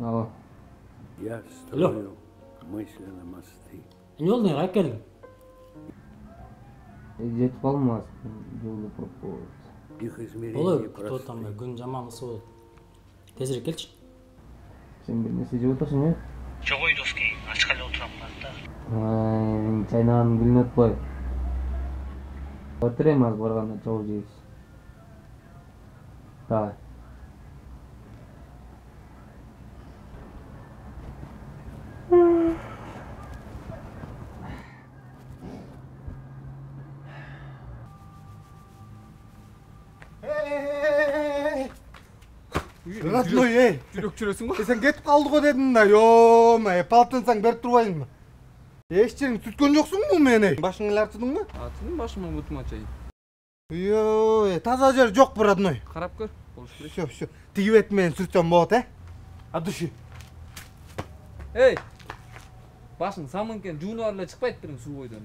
Алло. Я строю мысли на мосты. Не oldu ya? Kaç geldin? Жетип калмас. Жолду пропоз. Их измерения Olur. Кто просты. там gün жаман ысы болады. Tezірек келші. Сен бир нерсе жеп атасың э? Жок ой доскей, ачка эле отурам да. Чайнаганын билинип атпайбы? Отурайм азыр барганда чогуу жейбиз. Давай. Родной, ей! Жүрөк жүрөсүң го? Сен кетип калды го дедим да, ё-май, палтынсаң берип турбайсыңбы? Эч жериң түткөн жоксуңбу мени? Башыңды эле ачыдыңбы? Ачыдым башыма бутума чейин. Ё, таза жер жокпу, родной? Карап көр, болуш керек. Всё, тиги бет менен сүртсөм болот, э? От души. Эй! Башың самын экен, жуунуп алып эле чыкпайт бириң суу бойдон.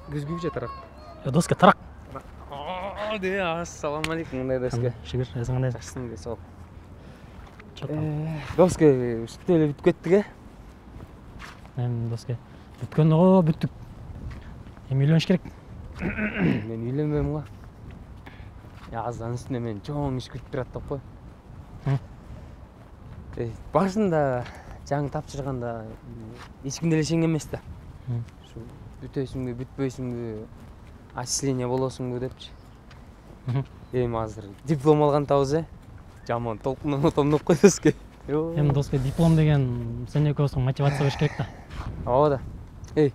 Күзгүчө тарак. Doska tarak. Де, ассаламу алейкум, мындай доска. Şükür. Esің қандай? Жақсың де, сау. Çok Доска үстү эле бүтүп кеттик, э? Hem doska. Бүткөн го бүттүк. Эми үйлөнүш керек. Мен үйлөнбөйм го. Аздан үстүнө мен чоң иш күтүп турат деп кой. Башында жаңы тапшырганда эч кимде эле ишенген эмес да. Ушу бүтөсүңбү, бүтпөйсүңбү, отчисление болосуңбу депчи. Эми азыр диплом алгантабыз, э? Жаман толкундан отомдоп койбузбу? Hem doska диплом деген сен экөөсүң мотивация болуш керек да. Ооба да. Эй,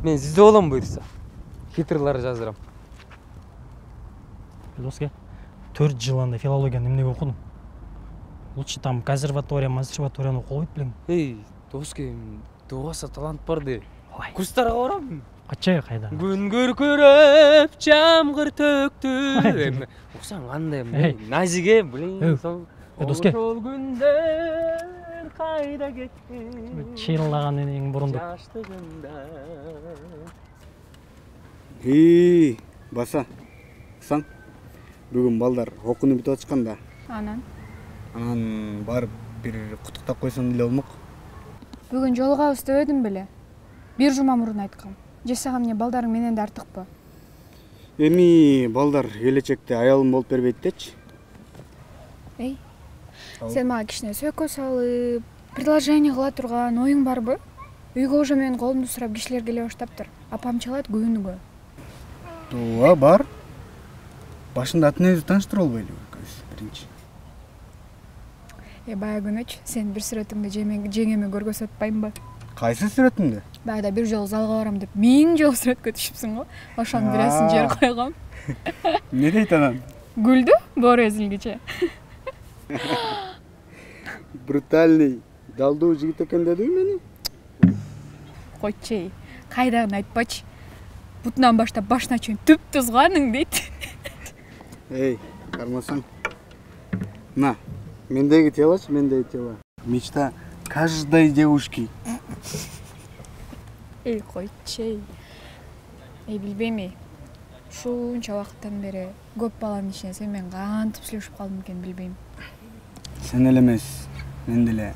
мен сизде болом буюрса. Хитрлар жаздырам. Doska 4 жыл андай филологияны эмнеге окудуң? Лучше там консерватория, мастерваторияны окуп койт белең. Эй, доска, добаса талант бар де. Курстарга барам. Качай кайда? Күн көркүрөп, жамгыр төктү. Оксаң кандай, назиге, блин, сол. Доске. Ошол күндөр кайда кетти? Чыйырлаган эң бурундук. Жаштыгында. Баса. Кысаң. Бүгүн балдар окууну бүтүп атышканда. Анан Барып бир куттуктап койсоң деле болмок. бүгүн жолугабыз дебедим беле? Бир жума мурун айткам. Же сага эмне балдарың менен да артыкпы? Эми балдар келечекте аялым болуп бербейт дечи. Эй, сен мага кичине сөккө салып, предложение кыла турган оюң барбы? Үйгө уже менин колумду сурап кишилер келе баштаптыр. Апам чалат күнүгө. Ооба, бар. Башында атын өзү тааныштырып албайлы экөөбүз биринчи. Бая күнөчү сен бир сүрөтүңдү жеңеме көргөзүп атпаймынбы? Кайсы сүрөтүңдү? Баягыда бир жолу залга барам деп 1000 жолу сүрөткө түшүпсүң го. Ошонун биресин жер койгом. Не дейт анан? Гүлдү, боору эзилгиче. Брутальный, далдуу жигит экен дедиби мени? Койчу, кайдагын айтпачы. Бутунан баштап башына чейин түп-түз каның дейт. Эй, кармасаң. На, мендеги телачы, мендеги тела. Мечта каждой девушки. Эй, койчу. Билбейм. Ушунча убакыттан бери көп баланын ичинен сен менен кантип сүйлөшүп калдым экен билбейм. Сен эле эмес, мен деле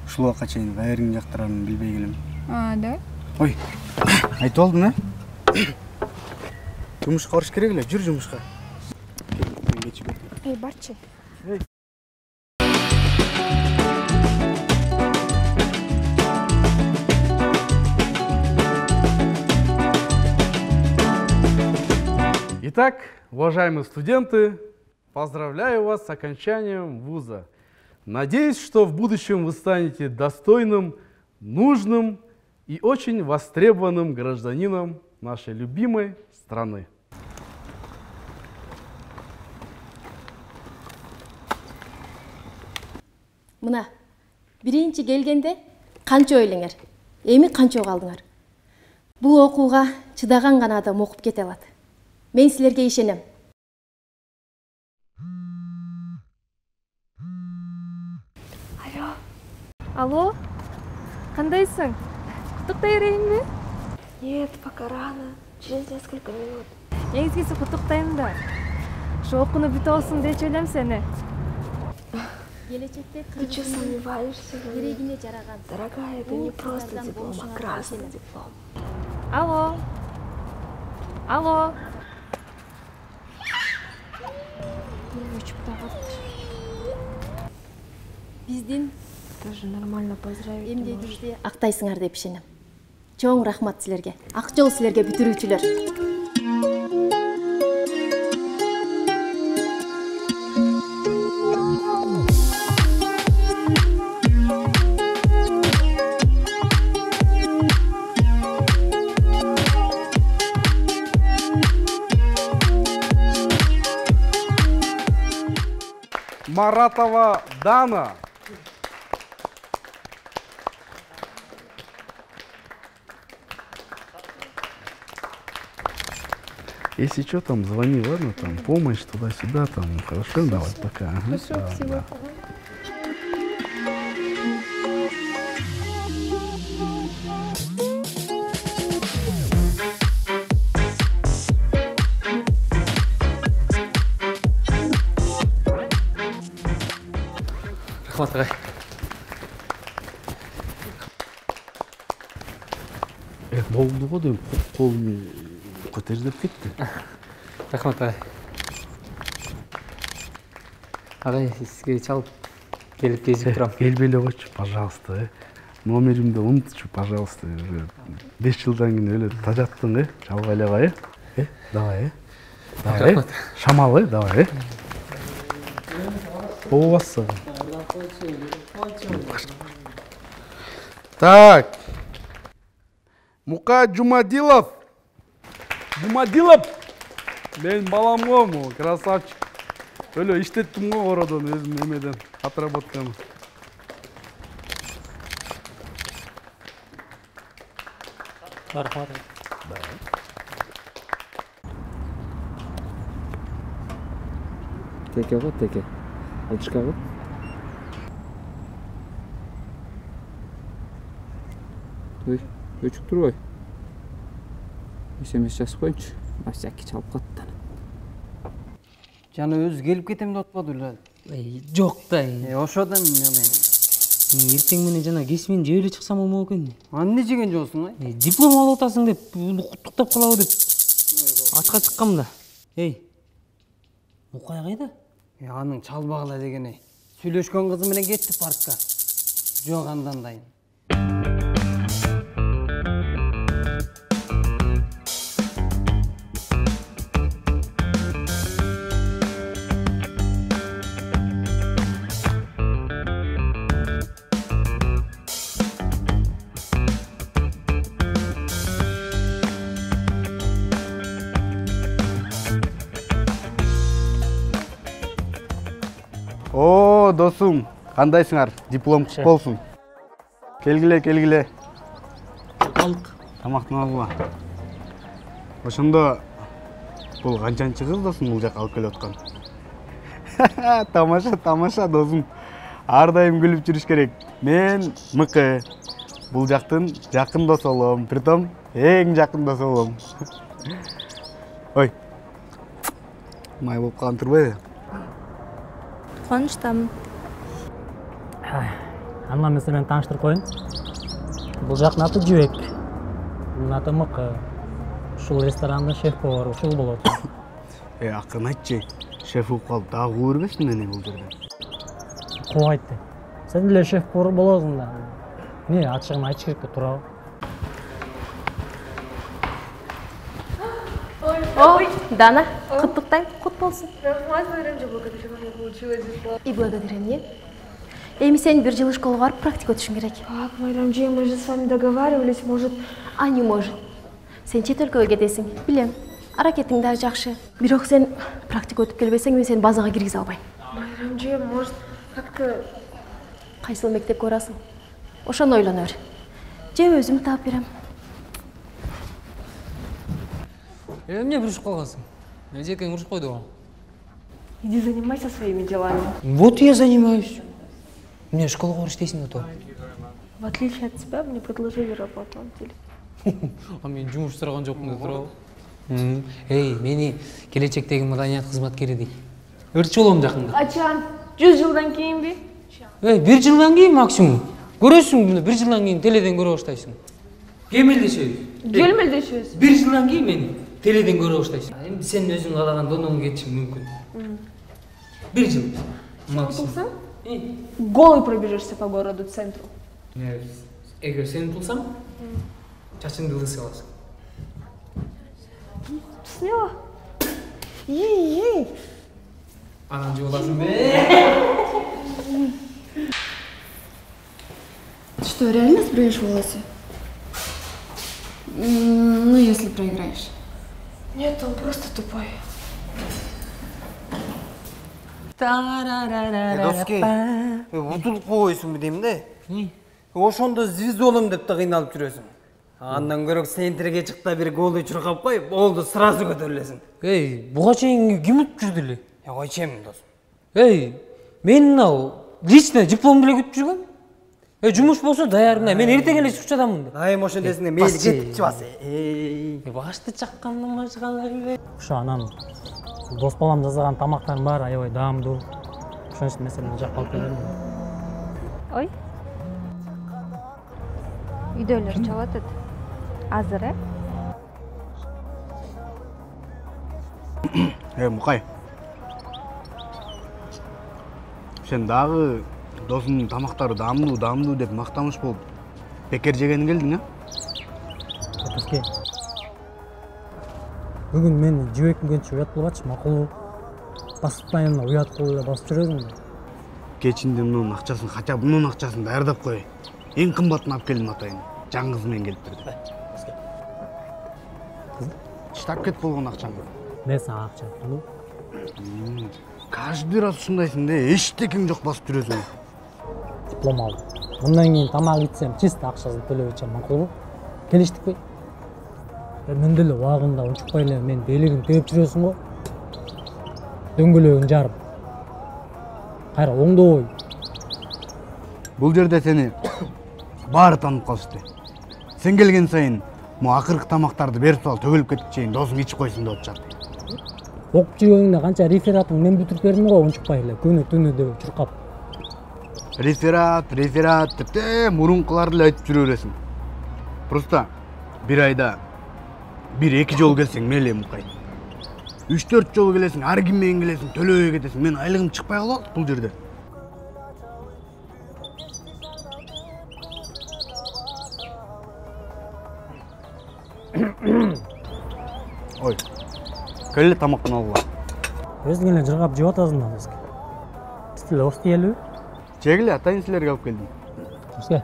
ушул убакка чейин кайерин жактырарын билбей келем. Да? Ой, айтып алдың, Жумушка барыш керек эле, жүр жумушка. Эй, барчы. Итак, уважаемые студенты, поздравляю вас с окончанием вуза. Надеюсь, что в будущем вы станете достойным, нужным и очень востребованным гражданином нашей любимой страны. Мына, биринчи келгенде канча ойлоңор, эми канча калдыңар. Бул окууга чыдаган гана адам окуп кете алат. Мен силерге ишенем. Алло, кандайсың? Куттуктай берейинби? Нет, пока рано. Через несколько минут. Негизгиси куттуктайм да. Ушу окууну бүтүп алсын дечи элем сени. Ты что сомневаешься в мне? Дорогая, это не просто диплом, а красный диплом. Алло. Алло. Биздин Тоже нормально поздравить. эмгегибизди актайсыңар деп ишенем. Чоң рахмат силерге. Ак жол силерге бүтүрүүчүлөр. Маратова Дана. Если что, там звони, ладно, там помощь туда-сюда, там хорошо, давай, пока. Ага. Хорошо, Да, всего. да. Рахмат агай. Болду го деп колун көтөрүп кетти. Рахмат агай. Агай, сизге чалып келип кезип турам. Келбей койчу, пожалуйста. Номеримди унутчу, пожалуйста. 5 жылдан кийин эле тажаттың, чалбай эле кой, давай, давай. Рахмат. Шамал, давай. Болбосо. Так. Мука Жумадилов. Жумадилов. Мен балам го, могу красавчик. Өлө иштеттим го кородон, өзүм эмеден отработканы. Рахмат. Теке го, теке. Алчка го. Ой, өчүп турбай. Эсемес жазып коюнчу. Басяки чалып каттан. Жана өзү келип кетем деп атпады эле. Жок да. Ошодон мен Эртең менен жана кеч менен жеп эле чыксам болмок экен. Эмне жеген жолсуң, Диплом алып атасың деп, куттуктап калабы деп. Ачка чыккам да. Укай кайда? Анын чалбагыла дегени. Сүйлөшкөн кызы менен кетти паркка. Жок андан дайын. О, досум, кандайсыңар? Диплом кутуп болсун. Келгиле, келгиле. Алык. Тамактан алгыла. Ошондо бул канчанчы кыз досум бул жака алып келип аткан? Тамаша, тамаша досум. Ар дайым күлүп жүрүш керек. Мен Мыкы. Бул жактын жакын досу болом. Притом эң жакын досу болом. Ой. Май болуп калган турбайбы? Кубанычтамын. Андан мен сени тааныштырып коеюн. Бул жактын аты Жибек. Мунун аты Мыкы. Ушул ресторандын шеф-повары ушул болот. Акын айтчы. Шеф болуп калып дагы куу бербесин мени бул жерде. Кубайт. Сен деле шеф-повар болосуң да. Не, ачыгын айтыш керек деп турабы? Ой, Дана, куттуктайм, кут болсун. Рахмат, Байрамжи, благодарю, мне получилось диплом. И благодарю мне. Эми сен бир жыл школага барып практика өтүшүң керек. Как, Байрамжи, мы же с вами договаривались, может... А не может. Сен чет өлкөгө кетесиң, билем. Аракетиң дагы жакшы. Бирок сен практика өтүп келбесең, мен сени базага киргизе албайм. Байрамжи, может, как-то... Кайсыл мектепке барасың? Ошону ойлоно бер. Же өзүм таап берем. Эмне бурушуп калгансың? Эжекең урушуп койду го. Иди занимайся своими делами. Вот я занимаюсь. Мне школага барыш дейсиң да то. В отличие от тебя, мне предложили работу на теле. А мен жумуш сураган жокмун деп турабы. Эй, мени келечектеги маданият кызматкери дейт. Өртчү болом жакында. Качан? 100 жылдан кийинби? Эй, 1 жылдан кийин максимум. Көрөсүң, 1 жылдан кийин теледен көрө баштайсың. Кемелдешебиз. Келмелдешебиз. 1 жылдан кийин мени теледен көрө баштайсың. Эми сен өзүң каалаган доноңо кетишиң мүмкүн. 1 жыл максимум. Голый пробежишься по городу центру. Эгер сени тулсам, чачыңды лысый кыласың. Смело. Ей. Анан же боласың. Ты что, реально сбреешь волосы? Ну, если проиграешь. Нет, он просто тупой. Доскей, утулуп койсуңбу дейм да. Ошондо звезда болом деп да кыйналып жүрөсүң. Андан көрөк центрге чык да бир гол чуркап кой, болду, сразу көтөрүлөсүң. Эй, буга чейин ким утуп жүрдү эле? Койчем, досум. Эй, мен мынау лично диплом деле күтүп жүргөм. Жумуш болсо даярмын. Мен эртең эле чыкчу адаммын. Айым ошон десиң, мейли кетип чыбасы. Башты чаккандын башкалар. Ошо анан дос балам жасаган тамактардын баары аябай даамдуу. Ошон үчүн маселени жакка алып келдим. Ой. Үйдөлөр чабып атат. Азыр, Мукай. Сен дагы досуңдун тамактары даамдуу деп мактамыш болуп бекер жеген келдиң, а? Отурке. Бүгүн мен жибеким кенче уят болбачы, макулбу. Басыптайына уят кылып эле басып жүрөсүң да. Кечинде мунун акчасын, хотя бы мунун акчасын даярдап кой. Эң кымбатын алып келдим атайын. Жаңгыз менен келип берди. Штаб кет болгон акчаңды. Мен сага акча бердим. Каждый раз ушундайсың да, эчтекең жок басып жүрөсүң. Диплом алдым. Мындан кийин тамак ичсем, чисто акчасын төлөп ичем, макулбу? Келиштикпи? Мен деле убагында унчукпай эле мен белигим тээп жүрөсүң го. Дөңгөлөгүң жарып. Кайра оңдобой. Бул жерде сени баары таанып калышты. Сен келген сайын му акыркы тамактарды берип сал төгүлүп кетчейин досуң ичип койсун деп атышат. Окуп жүргөңдө канча рефератың мен бүтүрүп бердим го, унчукпай эле күнү түнү деп чуркап. Реферат деп мурункуларды эле айтып жүрө бересиң. Просто бир айда 1-2 жол келсең мейли Мукай. 3-4 жол келесиң, ар ким менен келесиң, төлөбөй кетесиң. Мен айлыгым чыкпай калат бул жерде. Ой. Келе тамактан алгыла. Өзүң эле жыргап жеп атасың да бизге. Биз деле остиелби? Жегиле, атайын силерге алып келдим. Бизге.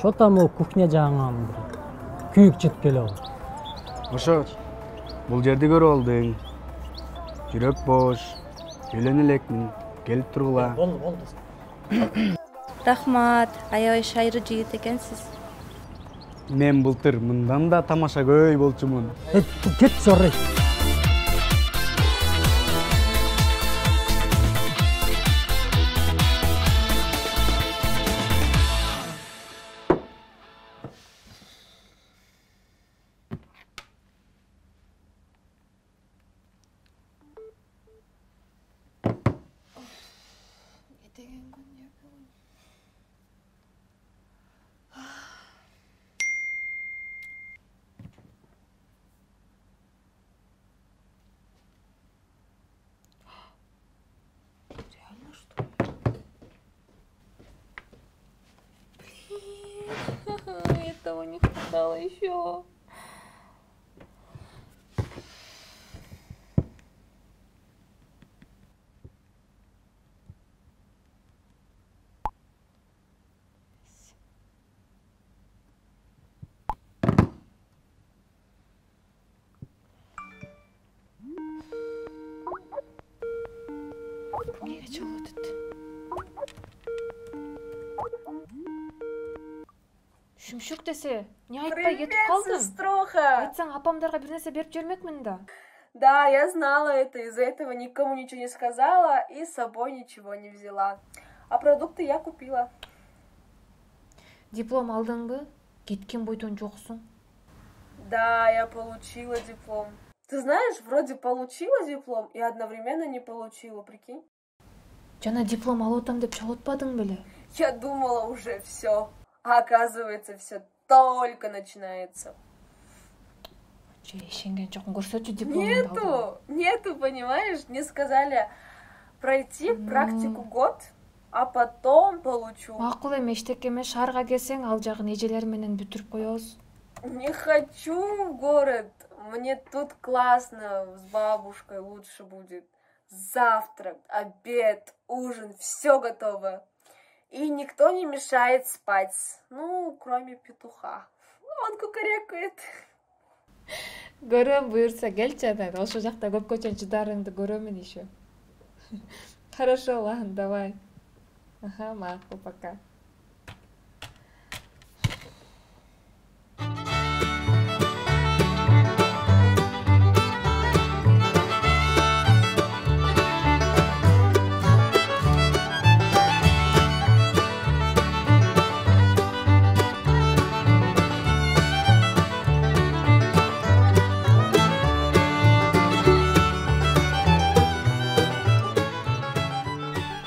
Шо там кухня жагынан күйүк чыгып келеби. Ошо бул жерди көрүп алдың. Жүрөк бош. Үйлөнө элекмин. Келип тургула. Болду. Рахмат, аябай шайры жигит экенсиз. Мен былтыр мындан да тамаша көй болчумун. Кет соррай. Этого не хватало еще. Неге чалып атат? Шүмшүк десе, не айтпай кетип калдың? Сеструха! Айтсаң, апамдарға бір нәрсе беріп жібермекмін да. Да, я знала это, из-за этого никому ничего не сказала и с собой ничего не взяла. А продукты я купила. Диплом алдың бы? Кеткен бойдон жоқсың. Да, я получила диплом. Ты знаешь, вроде получила диплом и одновременно не получила, прикинь? Жана диплом алып деп чалотпадың беле? Я думала уже все, а оказывается все только начинается. Ишенген жоқын, көрсөтчү дипломыңды. Нету, понимаешь? Мне сказали пройти практику год, а потом получу. Макул эме, эчтеке эмес, шаарга келсең, ал жагын эжелер менен бүтүрүп коебуз. Не хочу в город. Мне тут классно, с бабушкой лучше будет. Завтрак, обед, ужин, все готово. И никто не мешает спать. Ну, кроме петуха. Он кукарекает. Көрөм, буюрса келчи анан, ошол жакта көпкө чейин чыдарыңды көрөмүн еще. Хорошо, ладно, давай. Ага, макул, пока.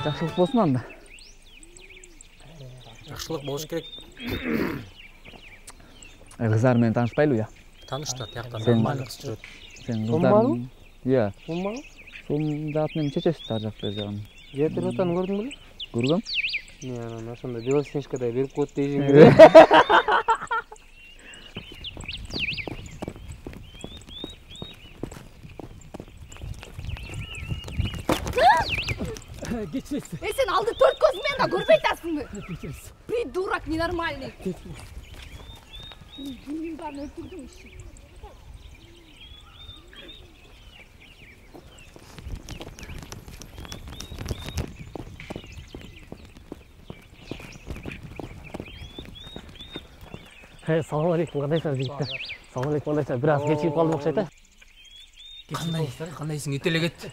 Жақсылық болсын анда. Жақсылық болуш керек. Қыздар мен танышпайлы, я? Танышты, тияқта нормально қыз жүреді. Сен қыздарың? Иә. Сомбалы? Сом затының чечесі тар жақта жағын. Жетір отаны көрдің біле? Көргім? Не, анан ошондо белоснежкадай берип коет дейсиң. Geçirsin. Sen aldı 4 gözüмен de görmeytasın mı? Придурок ненормальный. Benim ben öldürdüm işi. Салам алейкум, кандайсыңар жигиттер? Салам алейкум, кандайсыңар? Бир аз кечигип калдым окшойт, Кандайсың, этеле кет.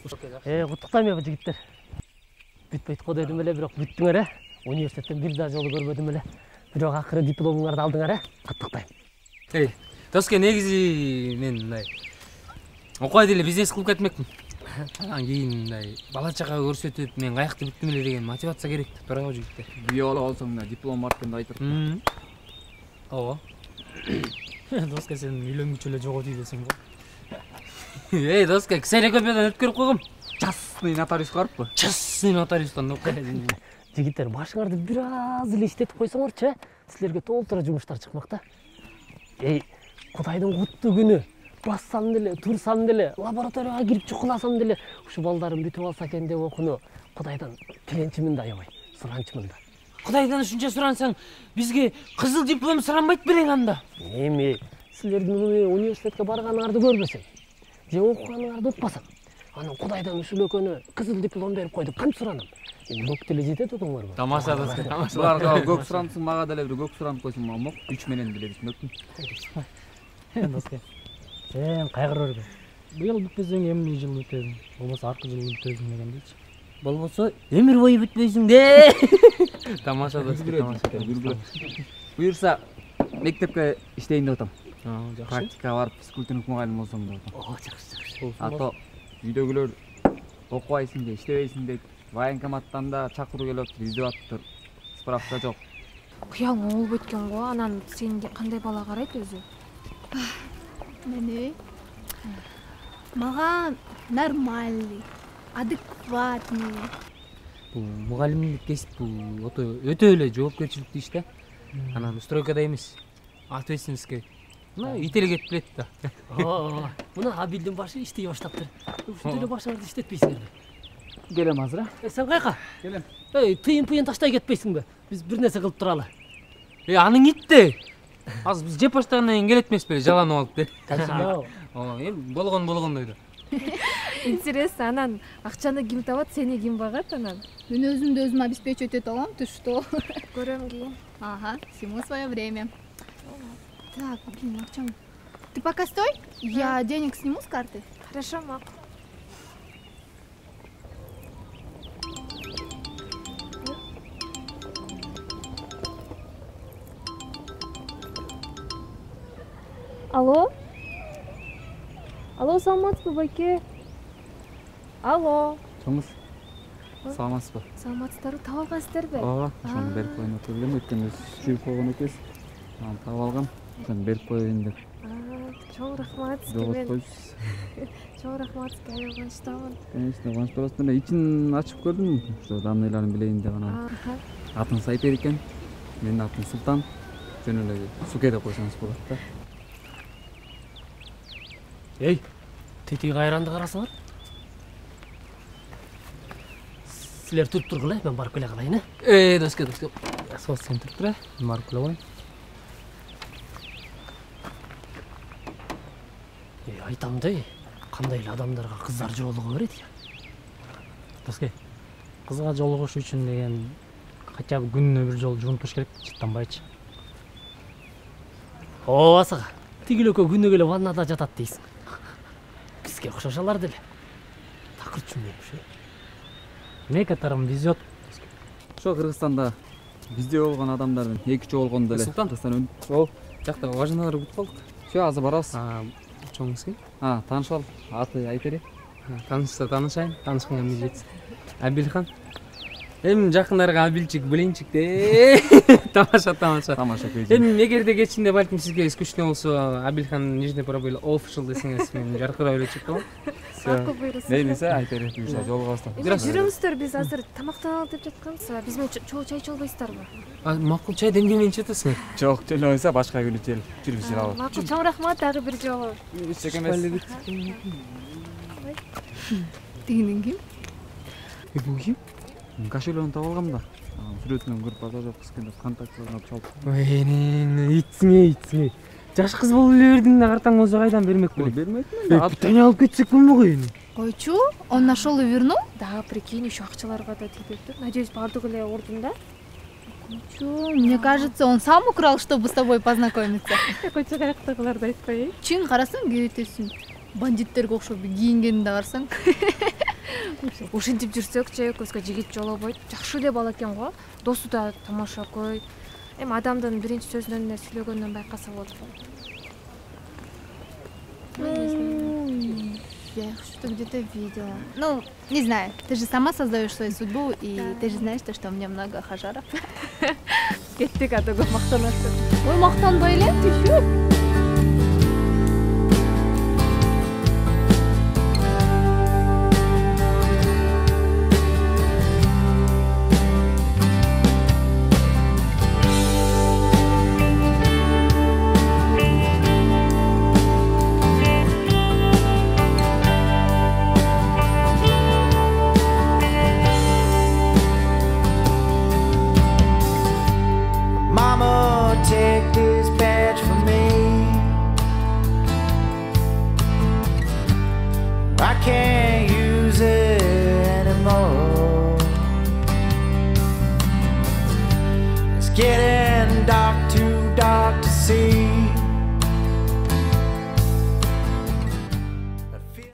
Куттуктайм жигиттер. Бүтпөйт го дедим эле, бирок бүттүңөр, университеттен бир да жолу көрбөдүм эле. Бирок акыры дипломуңарды алдыңар, куттуктайм. Доске, негизи мен мындай окуй деле бизнес кылып кетмекмин. Анан кийин мындай бала чага көрсөтүп, мен каякта бүттүм эле деген мотивация керек, туурабы жигиттер? Бүйөлүп алсаң да диплом бар деп айтып. Ооба. Доске, сен үйлөнгүчө эле жогот үй десең го. Доске, ксерокопиядан өткөрүп койгом. Частный нотариус барыппы? Частный нотариустан окуй. Жигиттер, башыңарды бир аз эле иштетип койсоңорчу, силерге толтура жумуштар чыкмак да. Кудайдын куттуу күнү. Бассам деле, турсам деле, лабораторияга кирип чукуласам деле, ушу балдарым бүтүп алса экен деп окуну Кудайдан тиленчимин да, аябай, суранчымын да. Кудайдан ушунча сурансаң, бизге кызыл диплом суранбайт белең анда. Эми, силердин университетке барганыңарды көрбөсөм, же окуганыңарды укпасам, анан Кудайдан ушул экөөнө кызыл диплом берип койду, кантип суранам? Көк деле жетет отуңарбы? Тамаша доске, тамаша. Буларга көк сурансың, мага деле бир көк суранып койсуң, мамок 3 менен деле бүтмөкмүн. Доске, сен кайгыра бербе. Быйыл бүтпөсөң эмне жыл бүтөсүң, болбосо аркы жыл бүтөсүң дегендейчи. Болбосо өмүр бою бүтпөйсүң де. Тамаша доске, тамаша. Буюрса, мектепке иштейин деп атам. Жакшы. Практикага барып, физкультурдук мугалим болсом деп атам. Жакшы. Ато үйдөгүлөр окубайсың де, иштебейсиң дейт. Военкоматтан да чакыруу келип атып, издеп атыптыр. Справка жок. Кыялың оңолуп өткөн го, анан сенге кандай бала карайт өзү? Мени? Мага нормальный, адекватный. Бул мугалимдик кесип бул өтө эле жоопкерчиликтүү иш да. Анан стройкада эмес, ответственностьке. Ителе кетип билет да. Мына Абилдин башы иштей баштаптыр. Ушундай эле башыңарды иштетпейсиңерби? Келем азыр, а? Сен кайка? Келем. Тыйын-пыйын таштай кетпейсиңби? Биз бир нерсе кылып туралы. Аның итти. Азыр биз жеп баштагандан кийин келет эмес беле, жаланып алып де. Качымау. Болгондойду. Интересно, анан акчаны ким табат, сени ким багат анан? Мен өзүмдү өзүм обеспечивать ете алам, ты что? Көрөм кийин. Ага, всему свое время. Так, блин, а в чем? Ты пока стой, я денег сниму с карты. Хорошо, макул. Алло? Алло, саламатсызбы, байке? Алло. Чоңуз. Саламатсызбы? Саламатсыздарбы, таап алгансыздарбы? Ооба, ошону берип коюйн деп элем, өткөн жүрүп койгон экенбиз. Анан таап алгам, ошону берип коеюн деп. Чоң рахмат сизге. Жогот коюпсуз. Чоң рахмат сизге, аябай кубанычтамын. Конечно, кубанычта болосуң. Мына ичин ачып көрдүм, ошо данныйларын билейин деп анан. Атыңыз Айпер экен, менин атым Султан. Жөн эле Суке деп койсоңуз болот да. Эй, тетиги кайранды карасыңар. Силер туруп тургула, мен барып келе калайын, доска. Сол сен туруп тура, мен барып келе коеюн. Айтам да, кандай эле адамдарга кыздар жолугу берет я. Доска, кызга жолугуш үчүн деген хотя бы күнүнө бир жолу жуунтуш керек, чыттанбайчы. Ообасага, тигил экөө күнү келе ваннада жатат дейсиң. Бизге окшошалар деле. Такыр түшүнбөйм. Некоторым везет. Ошо Кыргызстанда бизде болгон адамдардын 2-3 болгону деле. Султан, Ол, жактагы важналарды күтүп калдык. Всё, азыр барабыз. Чоңуз ким? Таанышып ал. Аты Айпер. Таанышса таанышайын, таанышканга эмне жетсин. Абилхан. Эми жакындарга Абилчик, Билинчик де. Тамаша. Тамаша көйдү. Эми эгерде кечинде балким сизге скучно болсо, Абилхан нижний пробел official десеңиз, мен жаркырап эле чыктым. Макул буйруңуз. Мейлисе Айпер буюрса жолугабыз. Жүрүңүздөр, биз азыр тамактаналы деп жатканбыз. Биз менен чай ичелбейсиздарбы? Макул чай демгенмен ичетесиңер. Жок, жөлөбөйсө башка күнү жүрүп ичип алалы. Макул, чоң рахмат дагы бир жолу. Тигинин ким? Бул ким? Кошелегин таап алгам да. Сүрөтүнөн көрүп базар жок кызган деп контактын алып чалып. Итсиңей. Жаш кыз болуп эле бердиң да, картаң болсо кайдан бермек белек? Бермейтин. Питание алып кетсек болмок эми. Койчу, он нашел и вернул? Да, прикинь, еще акчаларга да тийип. Надеюсь, бардыгы эле ордунда. Койчу, мне кажется, он сам украл, чтобы с тобой познакомиться. Койчу каяктагыларды айтпай. Чын карасаң кебетесиң. Бандиттерге окшоп кийингенин да карасаң. Ушинтип жүрсөкчү, экөөбүзгө жигит жолобойт. Жакшы эле бала экен го. Досу да тамашакөй. Эми адамдын биринчи сөзүнөн эле сүйлөгөндөн байкаса болот. Я их что-то где-то видела. Ну, не знаю, ты же сама создаешь свою судьбу, и ты же знаешь, что у меня много хажаров. Кеттик, а то көп мактанасың. Ой, мактанбай эле, түшүп.